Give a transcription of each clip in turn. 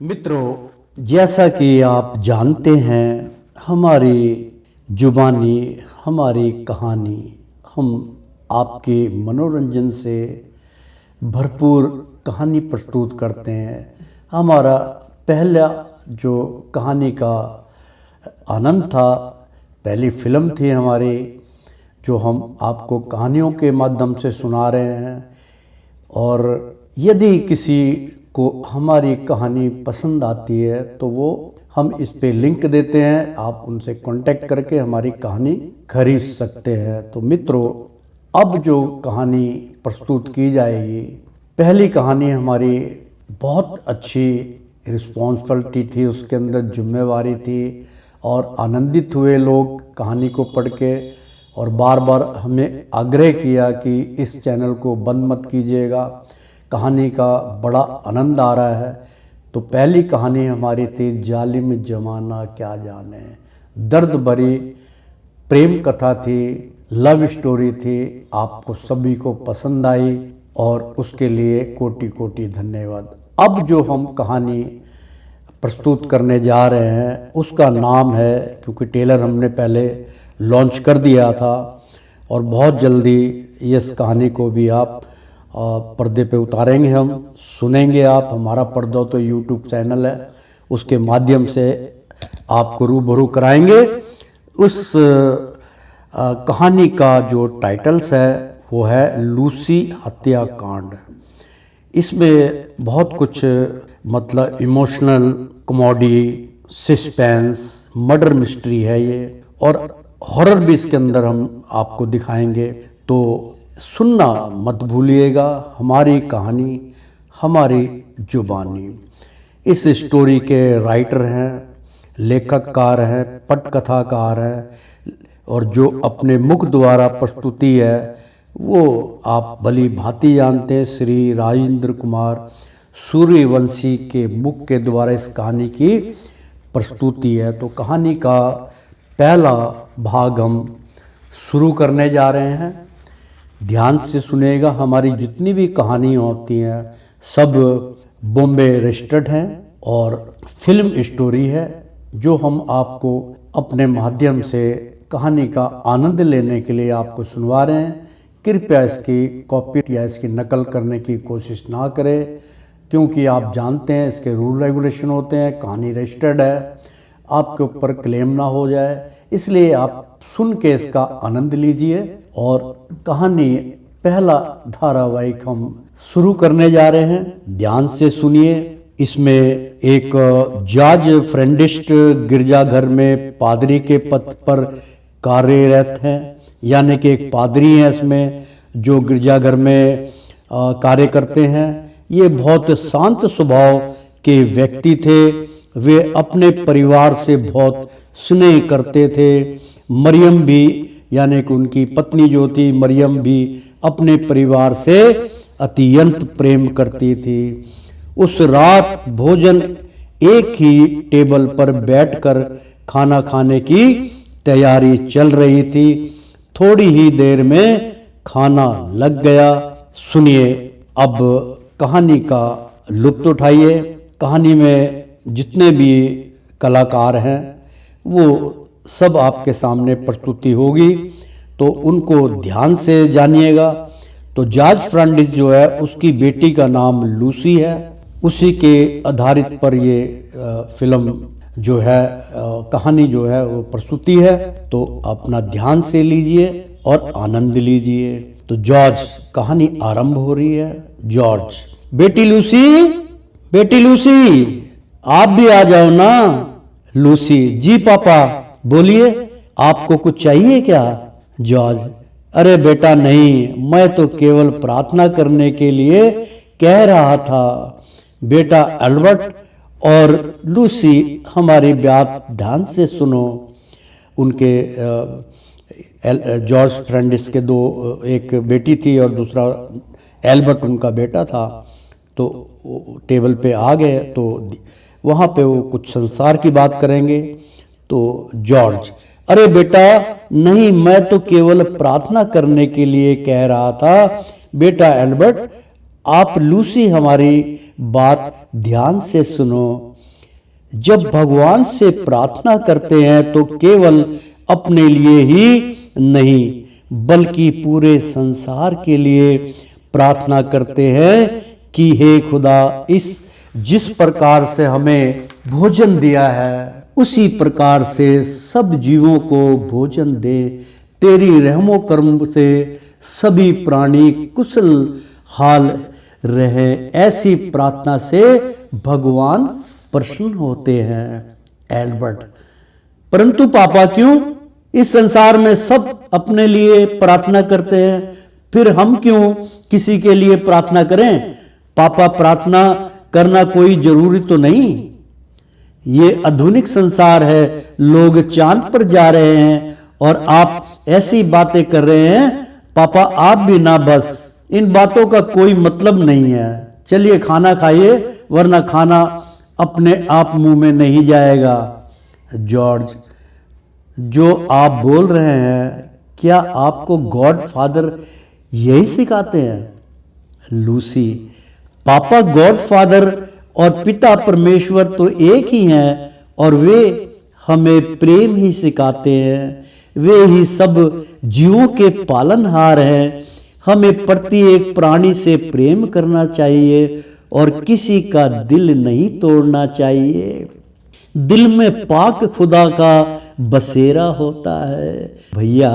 मित्रों, जैसा कि आप जानते हैं, हमारी जुबानी, हमारी कहानी, हम आपके मनोरंजन से भरपूर कहानी प्रस्तुत करते हैं। हमारा पहला जो कहानी का आनंद था, पहली फिल्म थी हमारी, जो हम आपको कहानियों के माध्यम से सुना रहे हैं। और यदि किसी को हमारी कहानी पसंद आती है तो वो हम इस पे लिंक देते हैं, आप उनसे कांटेक्ट करके हमारी कहानी खरीद सकते हैं। तो मित्रों, अब जो कहानी प्रस्तुत की जाएगी, पहली कहानी हमारी बहुत अच्छी रिस्पॉन्सिबिलिटी थी, उसके अंदर जिम्मेवारी थी और आनंदित हुए लोग कहानी को पढ़ के, और बार बार हमें आग्रह किया कि इस चैनल को बंद मत कीजिएगा, कहानी का बड़ा आनंद आ रहा है। तो पहली कहानी हमारी थी जालिम जमाना क्या जाने, दर्द भरी प्रेम कथा थी, लव स्टोरी थी। आपको सभी को पसंद आई और उसके लिए कोटि कोटि धन्यवाद। अब जो हम कहानी प्रस्तुत करने जा रहे हैं उसका नाम है, क्योंकि ट्रेलर हमने पहले लॉन्च कर दिया था और बहुत जल्दी इस कहानी को भी आप पर्दे पे उतारेंगे, हम सुनेंगे। आप हमारा पर्दा तो यूट्यूब चैनल है, उसके माध्यम से आपको रूबरू कराएंगे। उस कहानी का जो टाइटल्स है वो है लूसी हत्याकांड। इसमें बहुत कुछ मतलब emotional comedy, suspense, murder mystery है ये, और हॉरर भी इसके अंदर हम आपको दिखाएंगे। तो सुनना मत भूलिएगा। हमारी कहानी, हमारी जुबानी। इस स्टोरी के राइटर हैं, लेखककार हैं, पटकथाकार हैं, और जो अपने मुख द्वारा प्रस्तुति है वो आप भली भांति जानते हैं, श्री राजेंद्र कुमार सूर्यवंशी के मुख के द्वारा इस कहानी की प्रस्तुति है। तो कहानी का पहला भाग हम शुरू करने जा रहे हैं। ध्यान से सुनिएगा। हमारी जितनी भी कहानी होती हैं सब बॉम्बे रजिस्टर्ड हैं और फिल्म स्टोरी है, जो हम आपको अपने माध्यम से कहानी का आनंद लेने के लिए आपको सुनवा रहे हैं। कृपया इसकी कॉपी या इसकी नकल करने की कोशिश ना करें, क्योंकि आप जानते हैं इसके रूल रेगुलेशन होते हैं। कहानी रजिस्टर्ड है, आपके ऊपर क्लेम ना हो जाए, इसलिए आप सुन के इसका आनंद लीजिए। और कहानी पहला धारावाहिक हम शुरू करने जा रहे हैं, ध्यान से सुनिए। इसमें एक जॉर्ज फ्रेंडिस्ट गिरजाघर में पादरी के पद पर कार्यरत हैं, यानी कि एक पादरी हैं इसमें जो गिरजाघर में कार्य करते हैं। ये बहुत शांत स्वभाव के व्यक्ति थे। वे अपने परिवार से बहुत स्नेह करते थे। मरियम भी, यानी कि उनकी पत्नी जो थी मरियम भी, अपने परिवार से अत्यंत प्रेम करती थी। उस रात भोजन एक ही टेबल पर बैठकर खाना खाने की तैयारी चल रही थी। थोड़ी ही देर में खाना लग गया। सुनिए, अब कहानी का लुत्फ उठाइए। कहानी में जितने भी कलाकार हैं वो सब आपके सामने प्रस्तुति होगी, तो उनको ध्यान से जानिएगा। तो जॉर्ज फ्रेंडिस जो है उसकी बेटी का नाम लूसी है, उसी के आधारित पर ये फिल्म जो है, कहानी जो है वो प्रस्तुति है। तो अपना ध्यान से लीजिए और आनंद लीजिए। तो जॉर्ज, कहानी आरंभ हो रही है। जॉर्ज, बेटी लूसी, बेटी लूसी, आप भी आ जाओ ना। लूसी, जी पापा, बोलिए, आपको कुछ चाहिए क्या? जॉर्ज, अरे बेटा नहीं, मैं तो केवल प्रार्थना करने के लिए कह रहा था। बेटा एल्बर्ट और लूसी, हमारी बात ध्यान से सुनो। उनके जॉर्ज फ्रेंडिस के दो, एक बेटी थी और दूसरा एल्बर्ट उनका बेटा था। तो टेबल पे आ गए, तो वहाँ पे वो कुछ संसार की बात करेंगे। तो जॉर्ज, अरे बेटा नहीं, मैं तो केवल प्रार्थना करने के लिए कह रहा था। बेटा एल्बर्ट, आप लूसी हमारी बात ध्यान से सुनो। जब भगवान से प्रार्थना करते हैं तो केवल अपने लिए ही नहीं बल्कि पूरे संसार के लिए प्रार्थना करते हैं कि हे खुदा, जिस प्रकार से हमें भोजन दिया है उसी प्रकार से सब जीवों को भोजन दे। तेरी रहमो करम से सभी प्राणी कुशल हाल रहे। ऐसी प्रार्थना से भगवान प्रसन्न होते हैं। एल्बर्ट, परंतु पापा क्यों इस संसार में सब अपने लिए प्रार्थना करते हैं, फिर हम क्यों किसी के लिए प्रार्थना करें? पापा, प्रार्थना करना कोई जरूरी तो नहीं। ये आधुनिक संसार है, लोग चांद पर जा रहे हैं और आप ऐसी बातें कर रहे हैं। पापा, आप भी ना, बस इन बातों का कोई मतलब नहीं है। चलिए खाना खाइए, वरना खाना अपने आप मुंह में नहीं जाएगा। जॉर्ज, जो आप बोल रहे हैं, क्या आपको गॉड फादर यही सिखाते हैं? लूसी, पापा, गॉड फादर और पिता परमेश्वर तो एक ही हैं और वे हमें प्रेम ही सिखाते हैं। वे ही सब जीवों के पालनहार हैं। हमें प्रत्येक प्राणी से प्रेम करना चाहिए और किसी का दिल नहीं तोड़ना चाहिए। दिल में पाक खुदा का बसेरा होता है। भैया,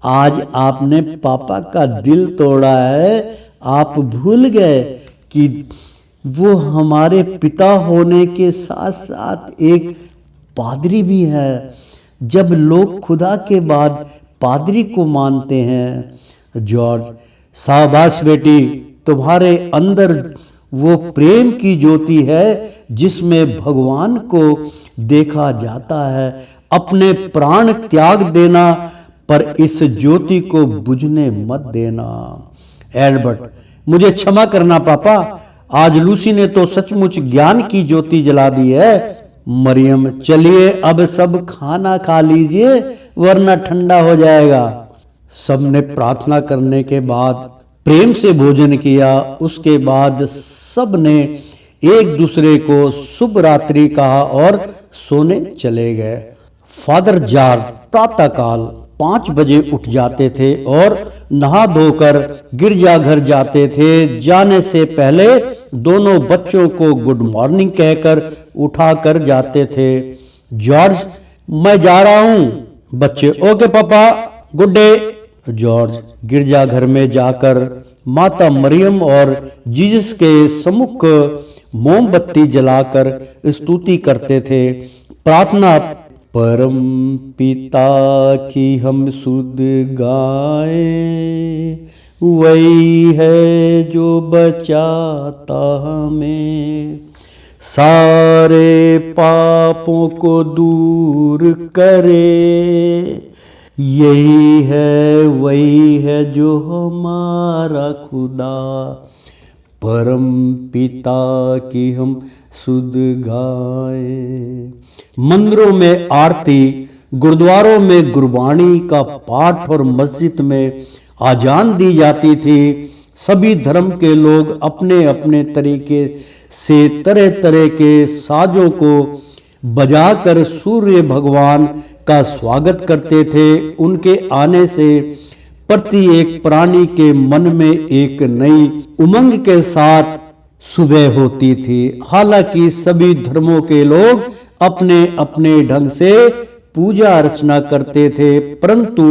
आज आपने पापा का दिल तोड़ा है। आप भूल गए कि वो हमारे पिता होने के साथ साथ एक पादरी भी है। जब लोग खुदा के बाद पादरी को मानते हैं। जॉर्ज, शाबाश बेटी, तुम्हारे अंदर वो प्रेम की ज्योति है जिसमें भगवान को देखा जाता है। अपने प्राण त्याग देना, पर इस ज्योति को बुझने मत देना। एल्बर्ट, मुझे क्षमा करना पापा, आज लूसी ने तो सचमुच ज्ञान की ज्योति जला दी है। मरियम, चलिए अब सब खाना खा लीजिए वरना ठंडा हो जाएगा। सबने प्रार्थना करने के बाद प्रेम से भोजन किया। उसके बाद सबने एक दूसरे को शुभ रात्रि कहा और सोने चले गए। फादर जॉर्ज प्रातःकाल 5 बजे उठ जाते थे और नहा धोकर गिरजाघर जाते थे। जाने से पहले दोनों बच्चों को गुड मॉर्निंग कहकर उठा कर जाते थे। जॉर्ज, मैं जा रहा हूं। बच्चे, ओके पापा, गुड डे। जॉर्ज गिरजाघर में जाकर माता मरियम और जीसस के सम्मुख मोमबत्ती जलाकर स्तुति करते थे। प्रार्थना, परम पिता की हम सुध गाएं, वही है जो बचाता हमें, सारे पापों को दूर करे, यही है वही है जो हमारा खुदा, परम पिता की हम सुध गाएं। मंदिरों में आरती, गुरुद्वारों में गुरबाणी का पाठ और मस्जिद में आजान दी जाती थी। सभी धर्म के लोग अपने अपने तरीके से तरह तरह के साजों को बजाकर सूर्य भगवान का स्वागत करते थे। उनके आने से प्रत्येक प्राणी के मन में एक नई उमंग के साथ सुबह होती थी। हालांकि सभी धर्मों के लोग अपने अपने ढंग से पूजा अर्चना करते थे, परंतु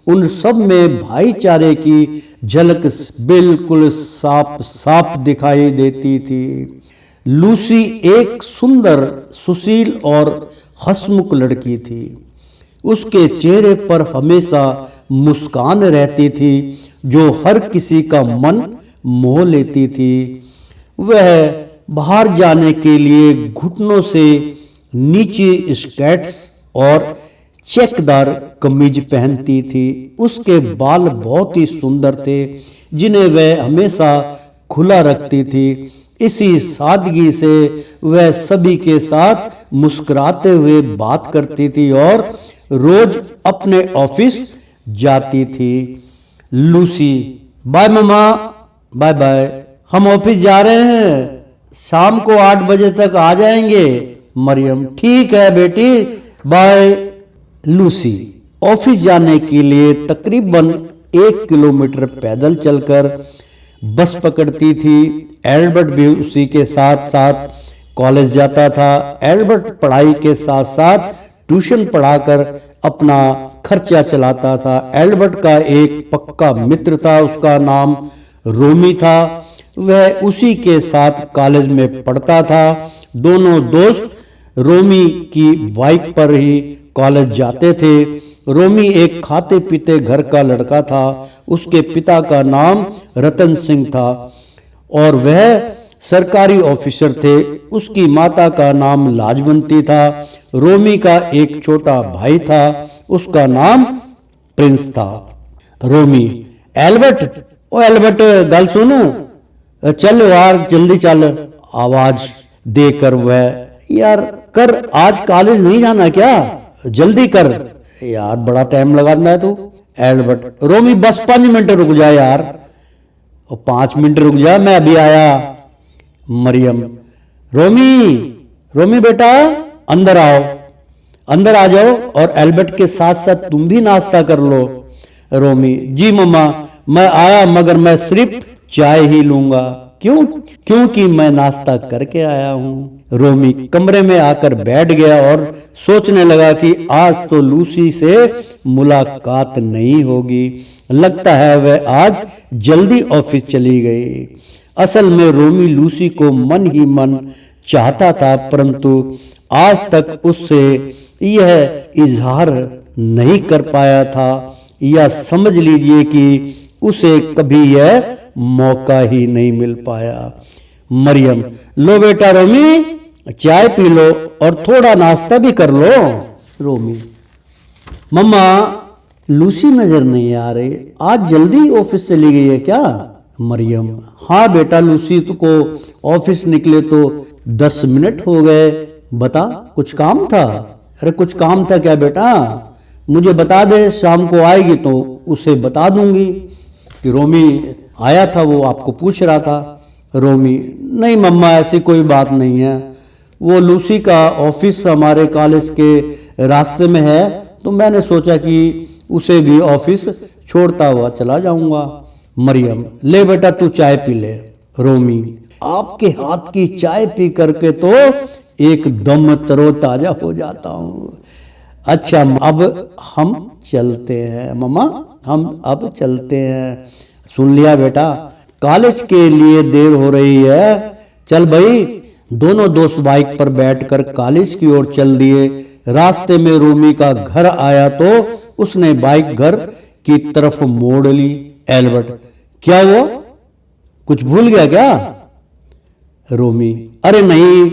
उन सब में भाईचारे की झलक बिल्कुल साफ साफ दिखाई देती थी। लूसी एक सुंदर, सुशील और हंसमुख लड़की थी। उसके चेहरे पर हमेशा मुस्कान रहती थी जो हर किसी का मन मोह लेती थी। वह बाहर जाने के लिए घुटनों से नीचे स्कर्ट्स और चेकदार कमीज पहनती थी। उसके बाल बहुत ही सुंदर थे जिन्हें वह हमेशा खुला रखती थी। इसी सादगी से वह सभी के साथ मुस्कुराते हुए बात करती थी और रोज अपने ऑफिस जाती थी। लूसी, बाय मम्मा, बाय बाय। हम ऑफिस जा रहे हैं, शाम को 8 बजे तक आ जाएंगे। मरियम, ठीक है बेटी, बाय। लूसी ऑफिस जाने के लिए तकरीबन 1 किलोमीटर पैदल चलकर बस पकड़ती थी। एल्बर्ट भी उसी के साथ साथ कॉलेज जाता था। एल्बर्ट पढ़ाई के साथ साथ ट्यूशन पढ़ाकर अपना खर्चा चलाता था। एल्बर्ट का एक पक्का मित्र था, उसका नाम रोमी था। वह उसी के साथ कॉलेज में पढ़ता था। दोनों दोस्त रोमी की बाइक पर ही कॉलेज जाते थे। रोमी एक खाते पीते घर का लड़का था। उसके पिता का नाम रतन सिंह था और वह सरकारी ऑफिसर थे। उसकी माता का नाम लाजवंती था। रोमी का एक छोटा भाई था, उसका नाम प्रिंस था। रोमी, एल्बर्ट, ओ एल्बर्ट, गल सुन, चल यार जल्दी चल। आवाज देकर वह, यार कर, आज कॉलेज नहीं जाना क्या, जल्दी कर यार, बड़ा टाइम लगाना है तू। एल्बर्ट, रोमी बस 5 मिनट रुक जा यार। और 5 मिनट रुक जा, मैं अभी आया। मरियम, रोमी, रोमी बेटा अंदर आओ, अंदर आ जाओ और एल्बर्ट के साथ साथ तुम भी नाश्ता कर लो। रोमी, जी मम्मा मैं आया, मगर मैं सिर्फ चाय ही लूंगा। क्यों? क्योंकि मैं नाश्ता करके आया हूं। रोमी कमरे में आकर बैठ गया और सोचने लगा कि आज तो लूसी से मुलाकात नहीं होगी। लगता है वह आज जल्दी ऑफिस चली गई। असल में रोमी लूसी को मन ही मन चाहता था, परंतु आज तक उससे यह इजहार नहीं कर पाया था, या समझ लीजिए कि उसे कभी यह मौका ही नहीं मिल पाया। मरियम, लो बेटा रोमी, चाय पी लो और थोड़ा नाश्ता भी कर लो। रोमी, मम्मा लूसी नजर नहीं आ रही, आज जल्दी ऑफिस चली गई है क्या? मरियम, हाँ बेटा, लूसी को ऑफिस निकले तो 10 मिनट हो गए। बता, कुछ काम था? अरे कुछ काम था क्या बेटा? मुझे बता दे, शाम को आएगी तो उसे बता दूंगी कि रोमी आया था, वो आपको पूछ रहा था। रोमी, नहीं मम्मा ऐसी कोई बात नहीं है, वो लूसी का ऑफिस हमारे कॉलेज के रास्ते में है, तो मैंने सोचा कि उसे भी ऑफिस छोड़ता हुआ चला जाऊंगा। मरियम, ले बेटा तू चाय पी ले। रोमी, आपके हाथ की चाय पी करके तो एकदम तरोताजा हो जाता हूँ। अच्छा अब हम चलते हैं मम्मा, हम अब चलते हैं। सुन लिया बेटा, कॉलेज के लिए देर हो रही है, चल भाई। दोनों दोस्त बाइक पर बैठकर कॉलेज की ओर चल दिए। रास्ते में रोमी का घर आया तो उसने बाइक घर की तरफ मोड़ ली। एल्बर्ट, क्या हुआ, कुछ भूल गया क्या? रोमी, अरे नहीं,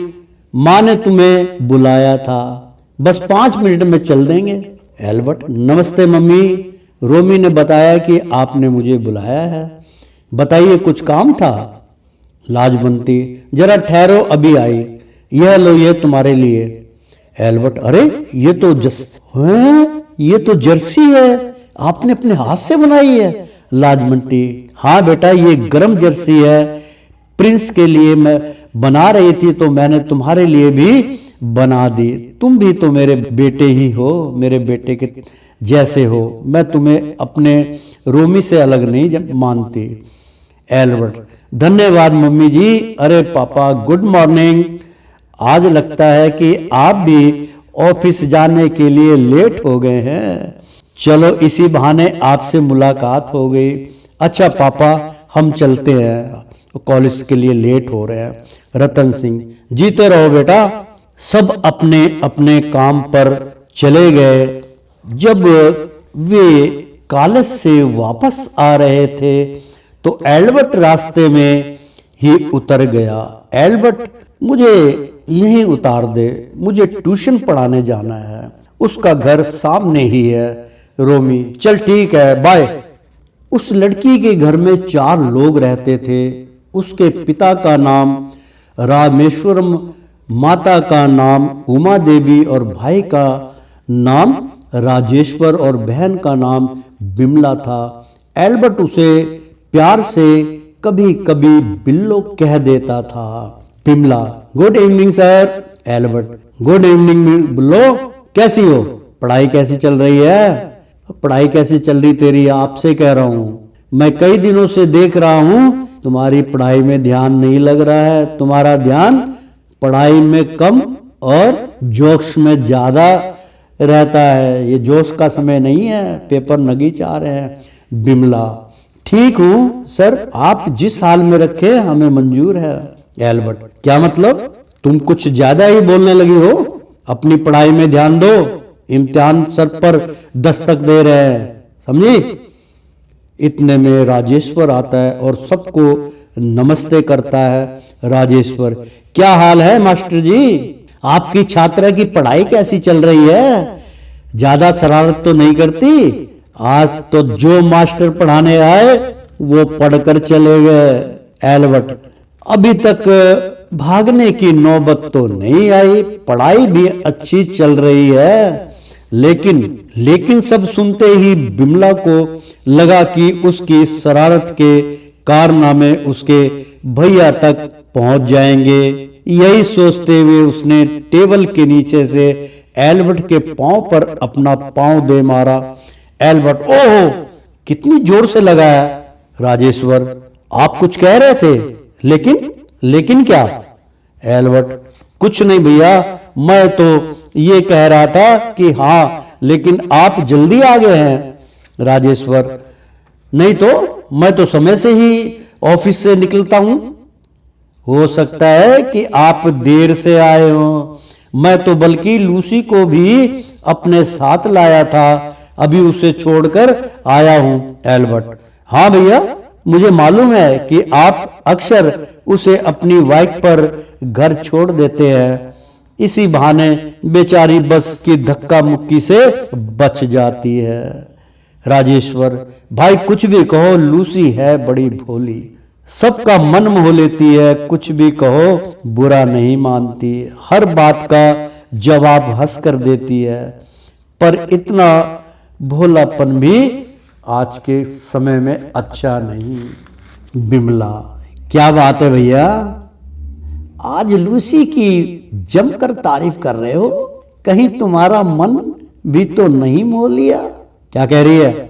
माँ ने तुम्हें बुलाया था, बस 5 मिनट में चल देंगे। एल्बर्ट, नमस्ते मम्मी, रोमी ने बताया कि आपने मुझे बुलाया है, बताइए कुछ काम था? लाजवंती, जरा ठहरो, अभी आई, यह लो, ये तुम्हारे लिए। एल्बर्ट, अरे ये तो जर्सी है, आपने अपने हाथ से बनाई है? लाजवंती, हाँ बेटा, ये गर्म जर्सी है, प्रिंस के लिए मैं बना रही थी तो मैंने तुम्हारे लिए भी बना दी। तुम भी तो मेरे बेटे ही हो, मेरे बेटे के जैसे हो, मैं तुम्हें अपने रोमी से अलग नहीं मानती। एल्बर्ट, धन्यवाद मम्मी जी। अरे पापा, गुड मॉर्निंग। आज लगता है कि आप भी ऑफिस जाने के लिए लेट हो गए हैं। चलो इसी बहाने आपसे मुलाकात हो गई। अच्छा पापा, हम चलते हैं, कॉलेज के लिए लेट हो रहे हैं। रतन सिंह, जीते रहो बेटा। सब अपने अपने काम पर चले गए। जब वे कॉलेज से वापस आ रहे थे तो एल्बर्ट रास्ते में ही उतर गया। एल्बर्ट, मुझे यहीं उतार दे, मुझे ट्यूशन पढ़ाने जाना है, उसका घर सामने ही है। रोमी, चल ठीक है, बाय। उस लड़की के घर में 4 लोग रहते थे। उसके पिता का नाम रामेश्वरम, माता का नाम उमा देवी और भाई का नाम राजेश्वर और बहन का नाम बिमला था। एल्बर्ट उसे प्यार से कभी कभी बिल्लो कह देता था। Bimla, good evening sir. Albert, good evening Billo, कैसी हो? पढ़ाई कैसी चल रही है? पढ़ाई कैसी चल रही तेरी, आपसे कह रहा हूं। मैं कई दिनों से देख रहा हूं तुम्हारी पढ़ाई में ध्यान नहीं लग रहा है। तुम्हारा ध्यान पढ़ाई में कम और जोश में ज्यादा रहता है। ये जोश का समय नहीं है, पेपर नगीच आ रहे हैं। बिमला, ठीक हूं सर, आप जिस हाल में रखे हमें मंजूर है। एल्बर्ट, क्या मतलब? तुम कुछ ज्यादा ही बोलने लगी हो। अपनी पढ़ाई में ध्यान दो, इम्तिहान सर पर दस्तक दे रहे हैं, समझी? इतने में राजेश्वर आता है और सबको नमस्ते करता है। राजेश्वर, क्या हाल है मास्टर जी? आपकी छात्रा की पढ़ाई कैसी चल रही है? ज्यादा शरारत तो नहीं करती? आज तो जो मास्टर पढ़ाने आए वो पढ़कर चले गए। एल्बर्ट, अभी तक भागने की नौबत तो नहीं आई, पढ़ाई भी अच्छी चल रही है। लेकिन सब सुनते ही बिमला को लगा कि उसकी शरारत के कारनामे उसके भैया तक पहुंच जाएंगे। यही सोचते हुए उसने टेबल के नीचे से एल्बर्ट के पांव पर अपना पांव दे मारा। एल्बर्ट, ओह, कितनी जोर से लगाया। राजेश्वर, आप कुछ कह रहे थे, लेकिन क्या? एल्बर्ट, कुछ नहीं भैया, मैं तो ये कह रहा था कि हाँ, लेकिन आप जल्दी आ गए हैं। राजेश्वर, नहीं तो मैं तो समय से ही ऑफिस से निकलता हूं। हो सकता है कि आप देर से आए हो। मैं तो बल्कि लूसी को भी अपने साथ लाया था, अभी उसे छोड़कर आया हूं। एल्बर्ट, हाँ भैया, मुझे मालूम है कि आप अक्सर उसे अपनी बाइक पर घर छोड़ देते हैं। इसी बहाने बेचारी बस की धक्का मुक्की से बच जाती है। राजेश्वर, भाई कुछ भी कहो, लूसी है बड़ी भोली, सबका मन मोह लेती है, कुछ भी कहो बुरा नहीं मानती, हर बात का जवाब हंस कर देती है। पर इतना भोलापन भी आज के समय में अच्छा नहीं। बिमला, क्या बात है भैया, आज लूसी की जमकर तारीफ कर रहे हो, कहीं तुम्हारा मन भी तो नहीं मोह लिया? क्या कह रही है?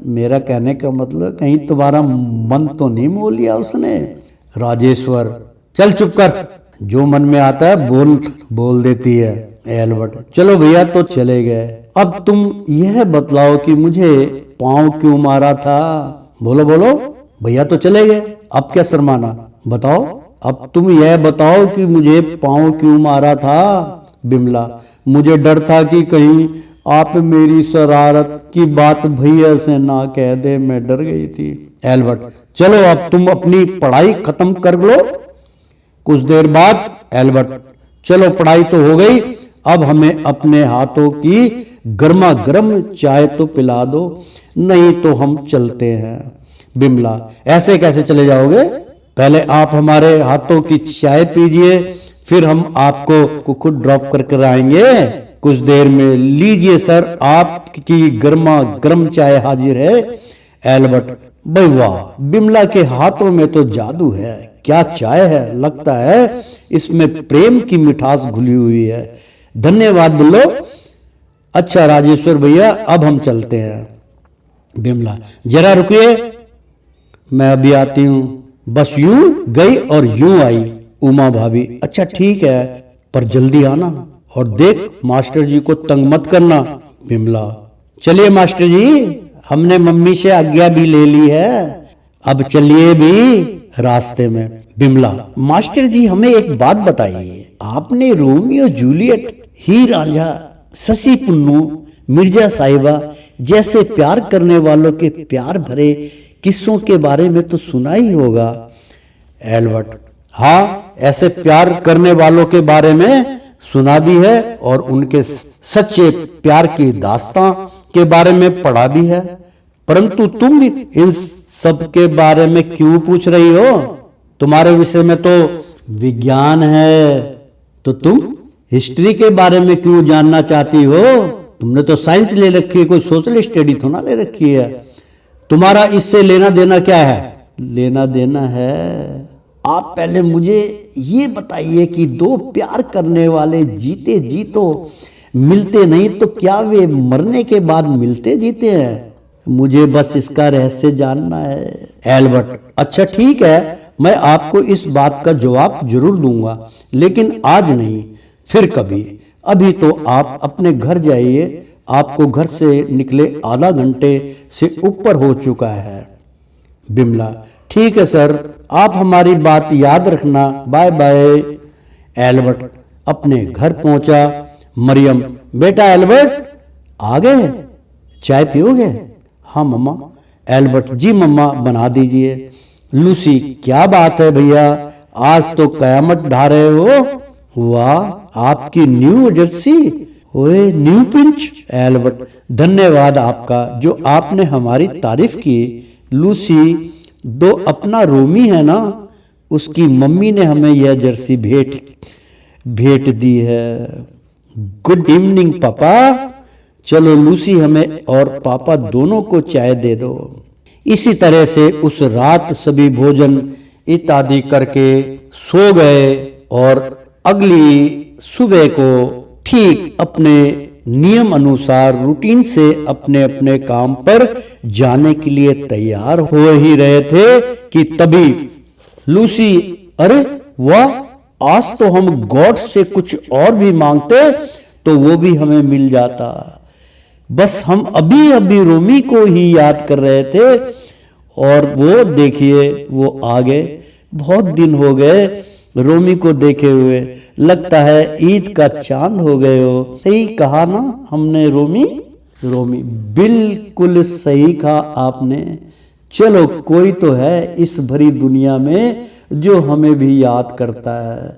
मेरा कहने का मतलब कहीं तुम्हारा मन तो नहीं मोह लिया उसने? राजेश्वर, चल चुप कर, जो मन में आता है बोल देती है। एल्बर्ट, चलो भैया तो चले गए। अब तुम यह बतलाओ कि मुझे पांव क्यों मारा था? बोलो बोलो, भैया तो चले गए, अब क्या शर्माना, बताओ। अब तुम यह बताओ कि मुझे पांव क्यों मारा था? बिमला, मुझे डर था कि कहीं आप मेरी शरारत की बात भैया से ना कह दे, मैं डर गई थी। एल्बर्ट, चलो अब तुम अपनी पढ़ाई खत्म कर लो। कुछ देर बाद एल्बर्ट, चलो पढ़ाई तो हो गई, अब हमें अपने हाथों की गर्मा गर्म चाय तो पिला दो, नहीं तो हम चलते हैं। बिमला, ऐसे कैसे चले जाओगे? पहले आप हमारे हाथों की चाय पीजिए, फिर हम आपको खुद ड्रॉप करके आएंगे कुछ देर में। लीजिए सर, आपकी गर्मा गर्म चाय हाजिर है। एल्बर्ट, भाई वाह, बिमला के हाथों में तो जादू है, क्या चाय है, लगता है इसमें प्रेम की मिठास घुली हुई है। धन्यवाद बिल्लो। अच्छा राजेश्वर भैया, अब हम चलते हैं। बिमला, जरा रुकिए, मैं अभी आती हूं। बस यूं गई और यूं आई। उमा भाभी, अच्छा ठीक है, पर जल्दी आना, और देख मास्टर जी को तंग मत करना। बिमला, चलिए मास्टर जी, हमने मम्मी से आज्ञा भी ले ली है, अब चलिए भी रास्ते में। बिमला, मास्टर जी हमें एक बात बताइए, आपने रोमियो जूलियट, हीर रांझा, शशि पुन्नू, मिर्जा साहिबा जैसे प्यार करने वालों के प्यार भरे किस्सों के बारे में तो सुना ही होगा। एल्बर्ट, हाँ, ऐसे प्यार करने वालों के बारे में सुना भी है और उनके सच्चे प्यार की दास्तां के बारे में पढ़ा भी है, परंतु तुम इन सब के बारे में क्यों पूछ रही हो? तुम्हारे विषय में तो विज्ञान है, तो तुम हिस्ट्री के बारे में क्यों जानना चाहती हो? तुमने तो साइंस ले रखी है, कोई सोशल स्टडी तो ना ले रखी है। तुम्हारा इससे लेना देना क्या है? लेना देना है। आप पहले मुझे ये बताइए कि दो प्यार करने वाले जीते जी तो मिलते नहीं, तो क्या वे मरने के बाद मिलते जीते हैं? मुझे बस इसका रहस्य जानना है। एल्बर्ट, अच्छा ठीक है, मैं आपको इस बात का जवाब जरूर दूंगा, लेकिन आज नहीं, फिर कभी। अभी तो आप अपने घर जाइए, आपको घर से निकले आधा घंटे से ऊपर हो चुका है। बिमला, ठीक है सर, आप हमारी बात याद रखना, बाय बाय। एल्बर्ट अपने घर पहुंचा। मरियम, बेटा एल्बर्ट आ गए, चाय पियोगे? हाँ मम्मा। एल्बर्ट, जी मम्मा बना दीजिए। लूसी, क्या बात है भैया, आज तो कयामत ढा रहे हो। वाह, आपकी न्यू जर्सी, ओए न्यू पिंच। एल्बर्ट, धन्यवाद आपका, जो आपने हमारी तारीफ की। लूसी, दो अपना रोमी है ना, उसकी मम्मी ने हमें यह जर्सी भेंट दी है। गुड इवनिंग पापा। चलो लूसी, हमें और पापा दोनों को चाय दे दो। इसी तरह से उस रात सभी भोजन इत्यादि करके सो गए और अगली सुबह को ठीक अपने नियम अनुसार रूटीन से अपने अपने काम पर जाने के लिए तैयार हो ही रहे थे कि तभी लूसी, अरे वाह, आज तो हम गॉड से कुछ और भी मांगते तो वो भी हमें मिल जाता। बस हम अभी अभी रोमी को ही याद कर रहे थे और वो देखिए वो आ गए। बहुत दिन हो गए रोमी को देखे हुए, लगता है ईद का चांद हो गए हो। सही कहा ना हमने रोमी? रोमी, बिल्कुल सही कहा आपने। चलो कोई तो है इस भरी दुनिया में जो हमें भी याद करता है,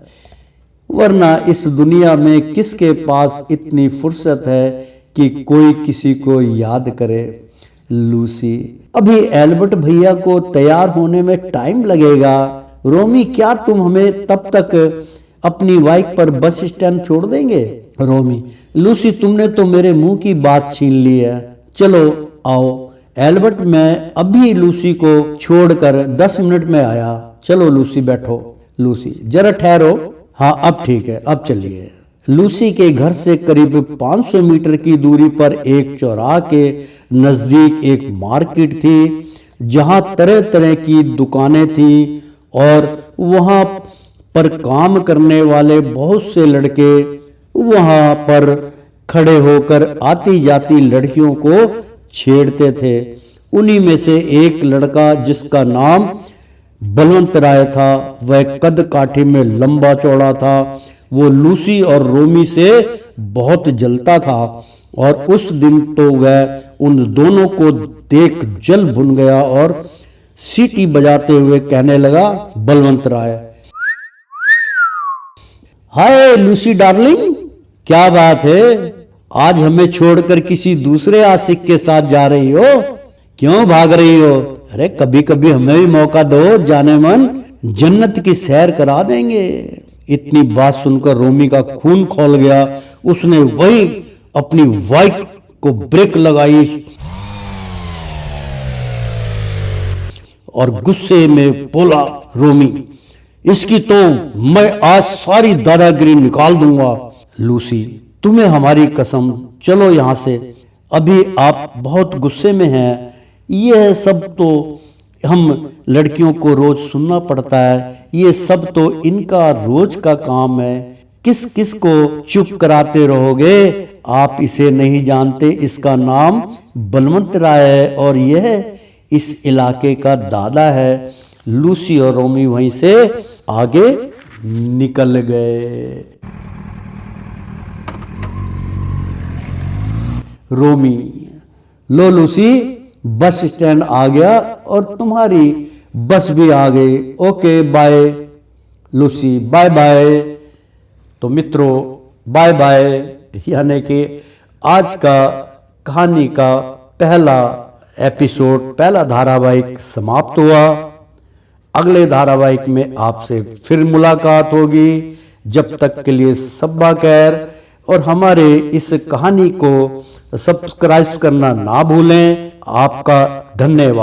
वरना इस दुनिया में किसके पास इतनी फुर्सत है कि कोई किसी को याद करे। लूसी, अभी एल्बर्ट भैया को तैयार होने में टाइम लगेगा। रोमी, क्या तुम हमें तब तक अपनी बाइक पर बस स्टैंड छोड़ देंगे? रोमी, लूसी, तुमने तो मेरे मुंह की बात छीन ली है। चलो आओ। एल्बर्ट, मैं अभी लूसी को छोड़कर 10 मिनट में आया। चलो लूसी बैठो। लूसी, जरा ठहरो। हाँ अब ठीक है, अब चलिए। लूसी के घर से करीब 500 मीटर की दूरी पर एक चौराहे के नजदीक एक मार्केट थी, जहां तरह तरह की दुकानें थी और वहां पर काम करने वाले बहुत से लड़के वहां पर खड़े होकर आती जाती लड़कियों को छेड़ते थे। उन्हीं में से एक लड़का, जिसका नाम बलवंत राय था, वह कद काठी में लंबा चौड़ा था। वो लूसी और रोमी से बहुत जलता था और उस दिन तो वह उन दोनों को देख जल भुन गया और सीटी बजाते हुए कहने लगा, बलवंत राय, हाय लूसी डार्लिंग, क्या बात है, आज हमें छोड़कर किसी दूसरे आशिक के साथ जा रही हो? क्यों भाग रही हो? अरे कभी कभी हमें भी मौका दो, जाने मन जन्नत की सैर करा देंगे। इतनी बात सुनकर रोमी का खून खौल गया। उसने वही अपनी बाइक को ब्रेक लगाई और गुस्से में बोला, रोमी, इसकी तो मैं आज सारी दादागिरी निकाल दूंगा। लूसी, तुम्हें हमारी कसम, चलो यहां से, अभी आप बहुत गुस्से में हैं। यह सब तो हम लड़कियों को रोज सुनना पड़ता है, ये सब तो इनका रोज का काम है। किस किस को चुप कराते रहोगे? आप इसे नहीं जानते, इसका नाम बलवंत राय है और यह इस इलाके का दादा है। लूसी और रोमी वहीं से आगे निकल गए। रोमी, लो लूसी, बस स्टैंड आ गया और तुम्हारी बस भी आ गई। Okay bye. Lucy, bye bye. तो मित्रों बाय बाय, यानी कि आज का कहानी का पहला एपिसोड, पहला धारावाहिक समाप्त हुआ। अगले धारावाहिक में आपसे फिर मुलाकात होगी। जब तक के लिए सब्बा खैर, और हमारे इस कहानी को सब्सक्राइब करना ना भूलें। आपका धन्यवाद।